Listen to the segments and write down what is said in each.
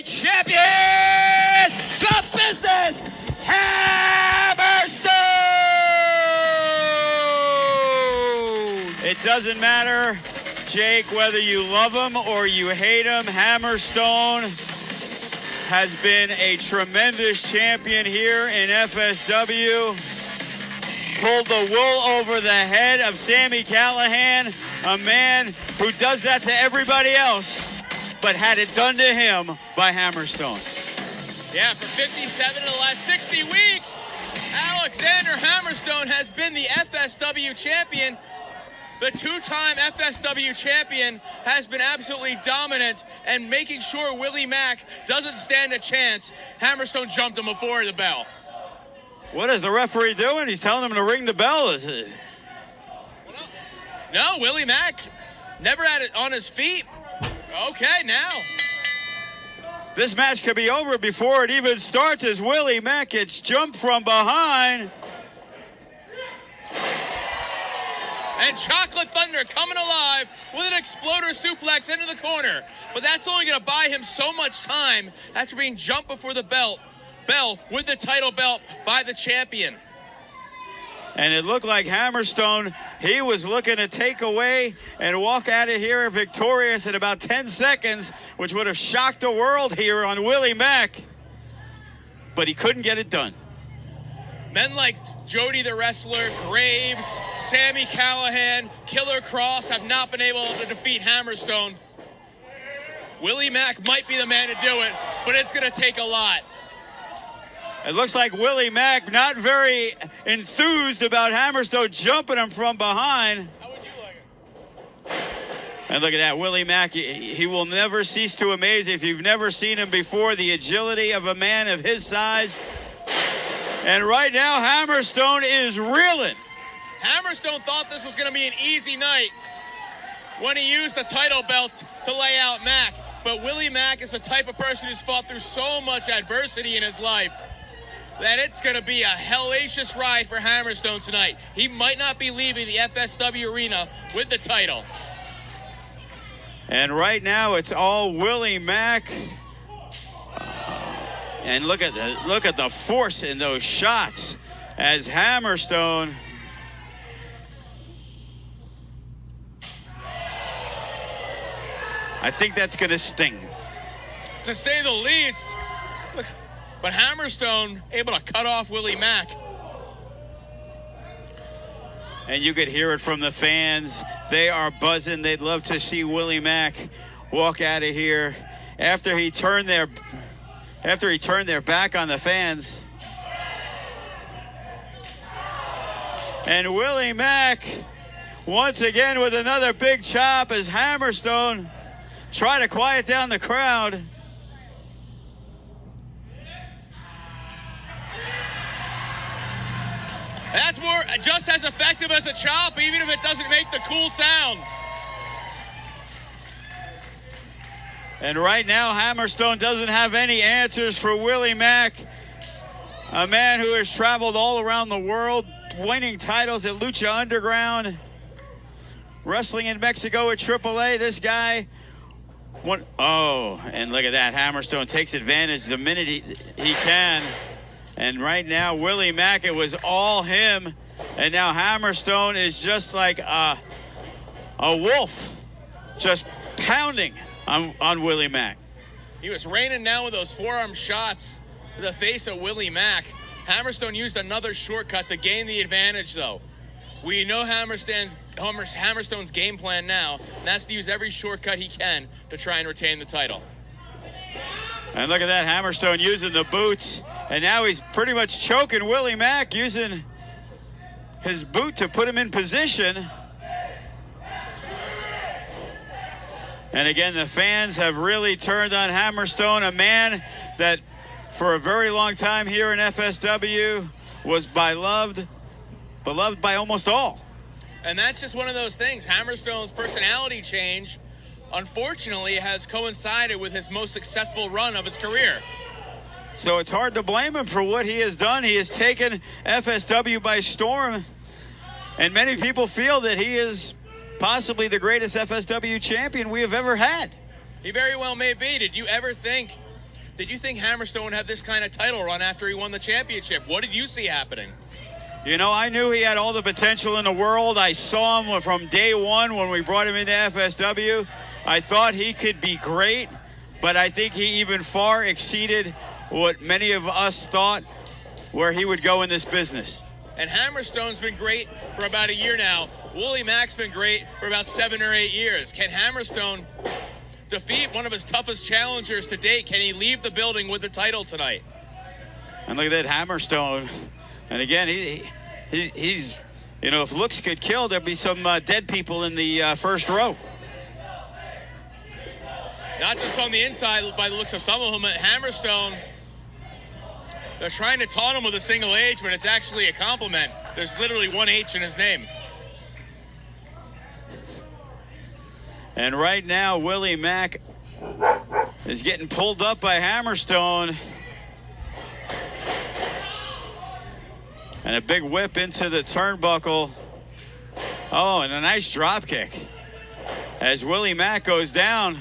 champion, the business, Hammerstone! It doesn't matter, Jake, whether you love him or you hate him, Hammerstone has been a tremendous champion here in FSW. Pulled the wool over the head of Sami Callihan, a man who does that to everybody else, but had it done to him by Hammerstone. Yeah, for 57 of the last 60 weeks, Alexander Hammerstone has been the FSW champion. The two-time FSW champion has been absolutely dominant and making sure Willie Mac doesn't stand a chance. Hammerstone jumped him before the bell. What is the referee doing? He's telling him to ring the bell. No, Willie Mac never had it on his feet. Okay, now. This match could be over before it even starts as Willie Mac gets jumped from behind. And Chocolate Thunder coming alive with an exploder suplex into the corner. But that's only going to buy him so much time after being jumped before the bell with the title belt by the champion. And it looked like Hammerstone, he was looking to take away and walk out of here victorious in about 10 seconds, which would have shocked the world here on Willie Mac. But he couldn't get it done. Men like Jody the Wrestler, Graves, Sami Callihan, Killer Cross have not been able to defeat Hammerstone. Willie Mac might be the man to do it, but it's going to take a lot. It looks like Willie Mac not very enthused about Hammerstone jumping him from behind. How would you like it? And look at that, Willie Mac, he will never cease to amaze. If you've never seen him before, the agility of a man of his size. And right now, Hammerstone is reeling. Hammerstone thought this was going to be an easy night when he used the title belt to lay out Mac. But Willie Mac is the type of person who's fought through so much adversity in his life that it's going to be a hellacious ride for Hammerstone tonight. He might not be leaving the FSW arena with the title. And right now, it's all Willie Mac. And look at the force in those shots as Hammerstone. I think that's going to sting. To say the least. Look, but Hammerstone able to cut off Willie Mac. And you could hear it from the fans. They are buzzing. They'd love to see Willie Mac walk out of here after he turned their back on the fans. And Willie Mac once again with another big chop as Hammerstone try to quiet down the crowd. That's more just as effective as a chop, even if it doesn't make the cool sound. And right now, Hammerstone doesn't have any answers for Willie Mac, a man who has traveled all around the world, winning titles at Lucha Underground, wrestling in Mexico at AAA. This guy, and look at that. Hammerstone takes advantage the minute he can. And right now, Willie Mac, it was all him. And now Hammerstone is just like a wolf, just pounding on Willie Mac. He was raining down with those forearm shots to the face of Willie Mac. Hammerstone used another shortcut to gain the advantage, though. We know Hammerstone's game plan now, and that's to use every shortcut he can to try and retain the title. And look at that, Hammerstone using the boots, and now he's pretty much choking Willie Mac, using his boot to put him in position. And again, the fans have really turned on Hammerstone, a man that for a very long time here in FSW was beloved by almost all. And that's just one of those things. Hammerstone's personality change, unfortunately, has coincided with his most successful run of his career. So it's hard to blame him for what he has done. He has taken FSW by storm, and many people feel that he is possibly the greatest FSW champion we have ever had. He very well may be. Did you ever think Did you think Hammerstone would have this kind of title run after he won the championship? What did you see happening? You know, I knew he had all the potential in the world. I saw him from day one when we brought him into FSW. I thought he could be great, but I think he even far exceeded what many of us thought where he would go in this business. And Hammerstone's been great for about a year now. Willie Mac's been great for about 7 or 8 years. Can Hammerstone defeat one of his toughest challengers to date? Can he leave the building with the title tonight? And look at that Hammerstone. And again, he's, you know, if looks could kill, there'd be some dead people in the first row. Not just on the inside, by the looks of some of them. Hammerstone, they're trying to taunt him with a single H, but it's actually a compliment. There's literally one H in his name. And right now, Willie Mac is getting pulled up by Hammerstone. And a big whip into the turnbuckle. Oh, and a nice drop kick. As Willie Mac goes down,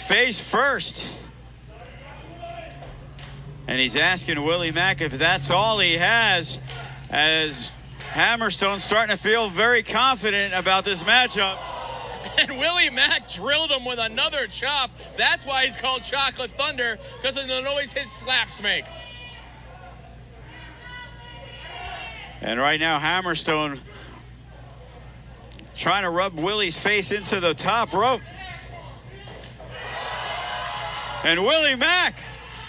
face first. And he's asking Willie Mac if that's all he has, as Hammerstone's starting to feel very confident about this matchup. And Willie Mac drilled him with another chop. That's why he's called Chocolate Thunder, because of the noise his slaps make. And right now, Hammerstone trying to rub Willie's face into the top rope. And Willie Mac,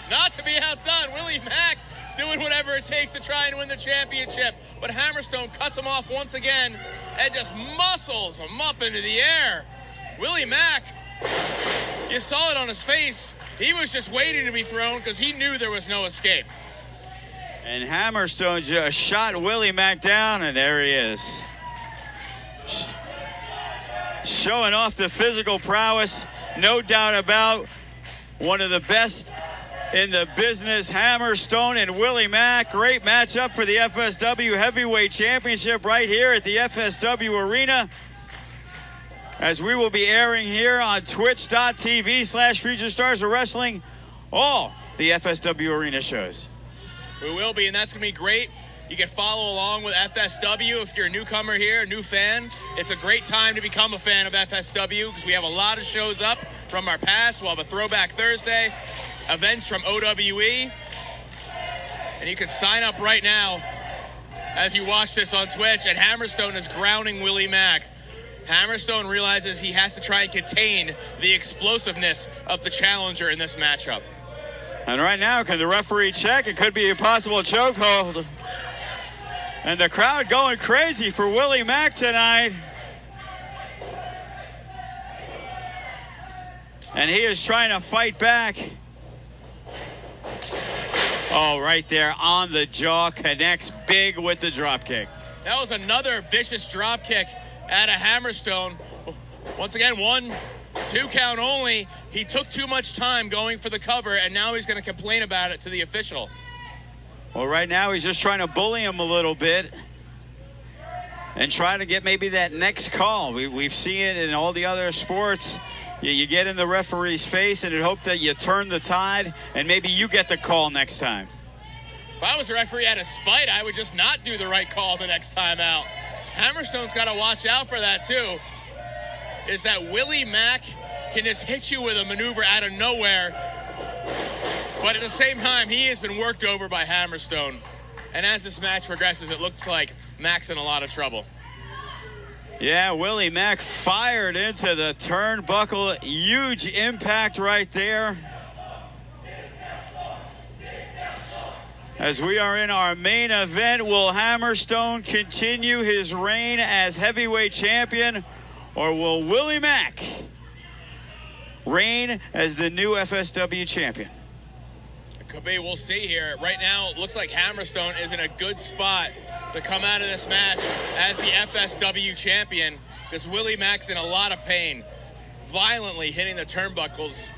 not to be outdone, Willie Mac doing whatever it takes to try and win the championship. But Hammerstone cuts him off once again and just muscles him up into the air. Willie Mac, you saw it on his face. He was just waiting to be thrown because he knew there was no escape. and Hammerstone just shot Willie Mac down, and there he is. Showing off the physical prowess, no doubt about one of the best in the business, Hammerstone and Willie Mac. Great matchup for the FSW Heavyweight Championship right here at the FSW Arena, as we will be airing here on twitch.tv/Future Stars of Wrestling all the FSW Arena shows. We will be, and that's going to be great. You can follow along with FSW if you're a newcomer here, a new fan. It's a great time to become a fan of FSW because we have a lot of shows up from our past. We'll have a Throwback Thursday, events from OWE, and you can sign up right now as you watch this on Twitch. And Hammerstone is grounding Willie Mac. Hammerstone realizes he has to try and contain the explosiveness of the challenger in this matchup. And right now, can the referee check? It could be a possible chokehold. And the crowd going crazy for Willie Mac tonight. And he is trying to fight back. Oh, right there on the jaw, connects big with the drop kick. That was another vicious drop kick out of Hammerstone. Once again, 1-2 count only. He took too much time going for the cover, and now he's going to complain about it to the official. Well, right now he's just trying to bully him a little bit and try to get maybe that next call. We've seen it in all the other sports. You get in the referee's face and hope that you turn the tide and maybe you get the call next time. If I was a referee out of spite, I would just not do the right call the next time out. Hammerstone's got to watch out for that too. Is that Willie Mac can just hit you with a maneuver out of nowhere. But at the same time, he has been worked over by Hammerstone. And as this match progresses, it looks like Mac's in a lot of trouble. Yeah, Willie Mac fired into the turnbuckle. Huge impact right there. As we are in our main event, will Hammerstone continue his reign as heavyweight champion, or will Willie Mac reign as the new FSW champion? Could be, we'll see here. Right now, it looks like Hammerstone is in a good spot to come out of this match as the FSW champion, because Willie Mac's in a lot of pain, violently hitting the turnbuckles.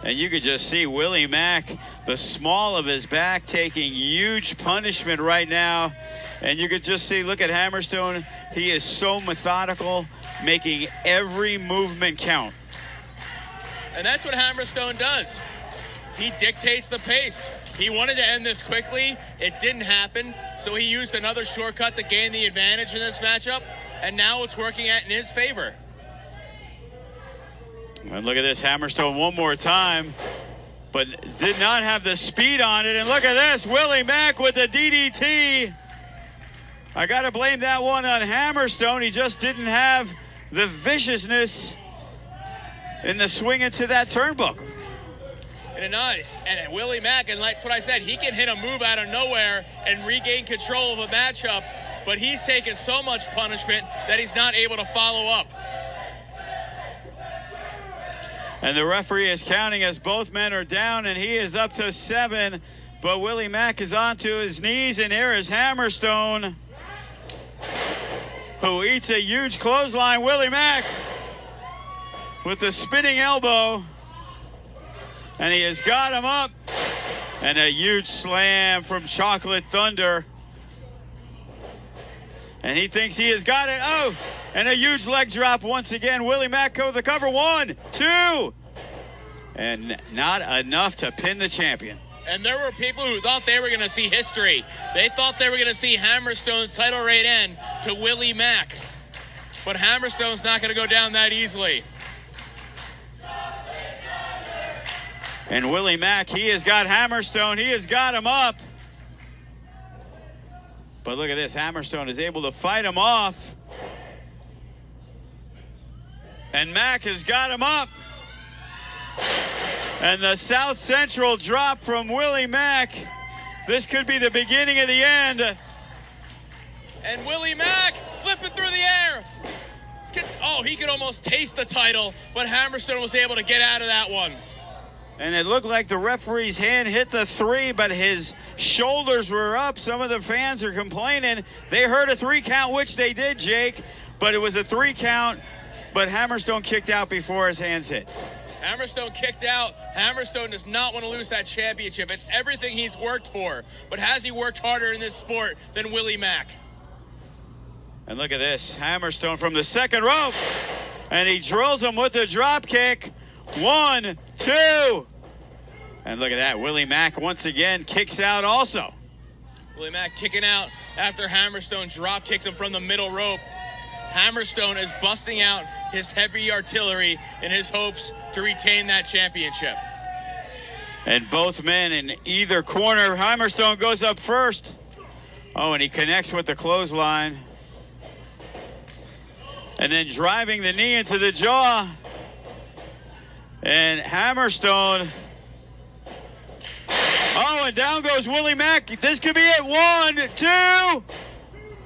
And you could just see Willie Mac, the small of his back, taking huge punishment right now. And you could just see, look at Hammerstone. He is so methodical, making every movement count. And that's what Hammerstone does. he dictates the pace. He wanted to end this quickly. It didn't happen, so he used another shortcut to gain the advantage in this matchup, and now it's working out in his favor. And look at this, Hammerstone one more time, but did not have the speed on it. And look at this, Willie Mac with the DDT. I got to blame that one on Hammerstone. He just didn't have the viciousness in the swing into that turnbuckle. And Willie Mac, and like what I said, he can hit a move out of nowhere and regain control of a matchup, but he's taken so much punishment that he's not able to follow up. And the referee is counting as both men are down, and he is up to 7, but Willie Mac is onto his knees, and here is Hammerstone, who eats a huge clothesline. Willie Mac with the spinning elbow, and he has got him up, and a huge slam from Chocolate Thunder, and he thinks he has got it. Oh, and a huge leg drop once again. Willie Mac go the cover, 1, 2, and not enough to pin the champion. And there were people who thought they were going to see history. They thought they were going to see Hammerstone's title reign end to Willie Mac. But Hammerstone's not going to go down that easily. And Willie Mac, he has got Hammerstone. He has got him up. But look at this. Hammerstone is able to fight him off. And Mac has got him up. And the South Central drop from Willie Mac. This could be the beginning of the end. And Willie Mac flipping through the air. Oh, he could almost taste the title, but Hammerstone was able to get out of that one. And it looked like the referee's hand hit the 3, but his shoulders were up. Some of the fans are complaining. They heard a 3 count, which they did, Jake, but it was a 3 count, but Hammerstone kicked out before his hands hit. Hammerstone kicked out. Hammerstone does not want to lose that championship. It's everything he's worked for. But has he worked harder in this sport than Willie Mac? And look at this. Hammerstone from the second rope. And he drills him with a drop kick. 1, 2. And look at that. Willie Mac once again kicks out also. Willie Mac kicking out after Hammerstone drop kicks him from the middle rope. Hammerstone is busting out his heavy artillery in his hopes to retain that championship. And both men in either corner. Hammerstone goes up first. Oh, and he connects with the clothesline. And then driving the knee into the jaw. And Hammerstone. Oh, and down goes Willie Mac. This could be it. 1, 2.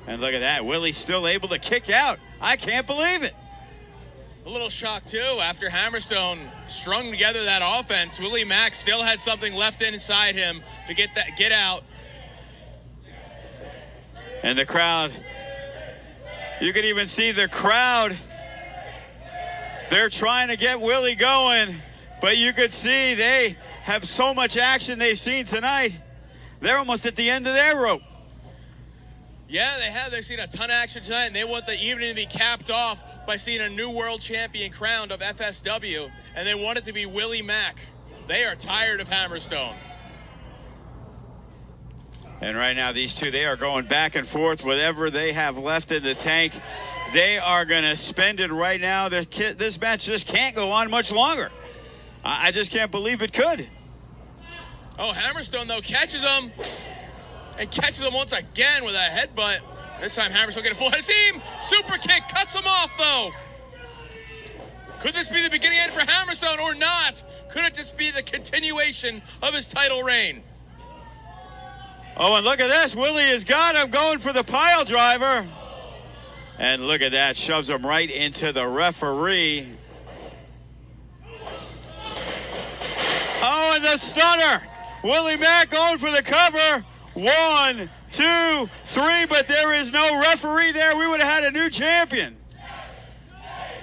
And look at that. Willie's still able to kick out. I can't believe it. A little shock, too. After Hammerstone strung together that offense, Willie Mac still had something left inside him to get out. And the crowd, you can even see the crowd. They're trying to get Willie going, but you could see they have so much action they've seen tonight. They're almost at the end of their rope. Yeah, they have. They've seen a ton of action tonight, and they want the evening to be capped off by seeing a new world champion crowned of FSW, and they want it to be Willie Mac. They are tired of Hammerstone. And right now, these two, they are going back and forth. Whatever they have left in the tank, they are going to spend it right now. This match just can't go on much longer. I just can't believe it could. Oh, Hammerstone, though, catches him. And catches him once again with a headbutt. This time Hammerstone getting full head of steam. Super kick cuts him off, though. Could this be the beginning end for Hammerstone or not? Could it just be the continuation of his title reign? Oh, and look at this. Willie has got him going for the pile driver. And look at that. Shoves him right into the referee. Oh, and the stunner. Willie Mac going for the cover. 1, 2, 3, but there is no referee there. We would have had a new champion.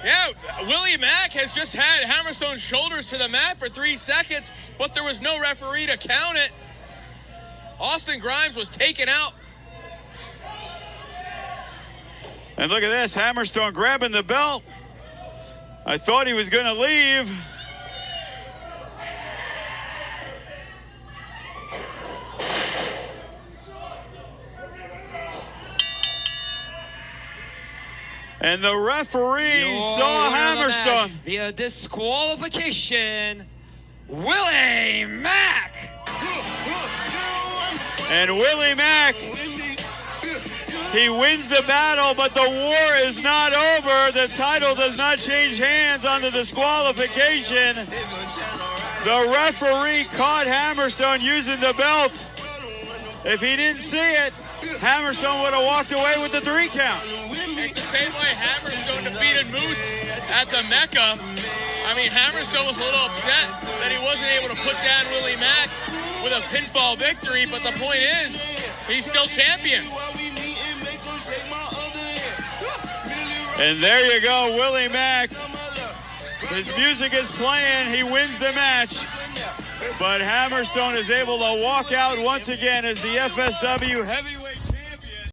Yeah, Willie Mac has just had Hammerstone's shoulders to the mat for 3 seconds, but there was no referee to count it. Austin Grimes was taken out. And look at this, Hammerstone grabbing the belt. I thought he was going to leave. And the referee Your saw winner of the Hammerstone. match via disqualification, Willie Mac. And Willie Mac, he wins the battle, but the war is not over. The title does not change hands on the disqualification. The referee caught Hammerstone using the belt. If he didn't see it, Hammerstone would have walked away with the 3 count. It's the same way Hammerstone defeated Moose at the Mecca. I mean, Hammerstone was a little upset that he wasn't able to put down Willie Mac with a pinfall victory, but the point is, he's still champion. And there you go, Willie Mac. His music is playing, he wins the match. But Hammerstone is able to walk out once again as the FSW heavyweight.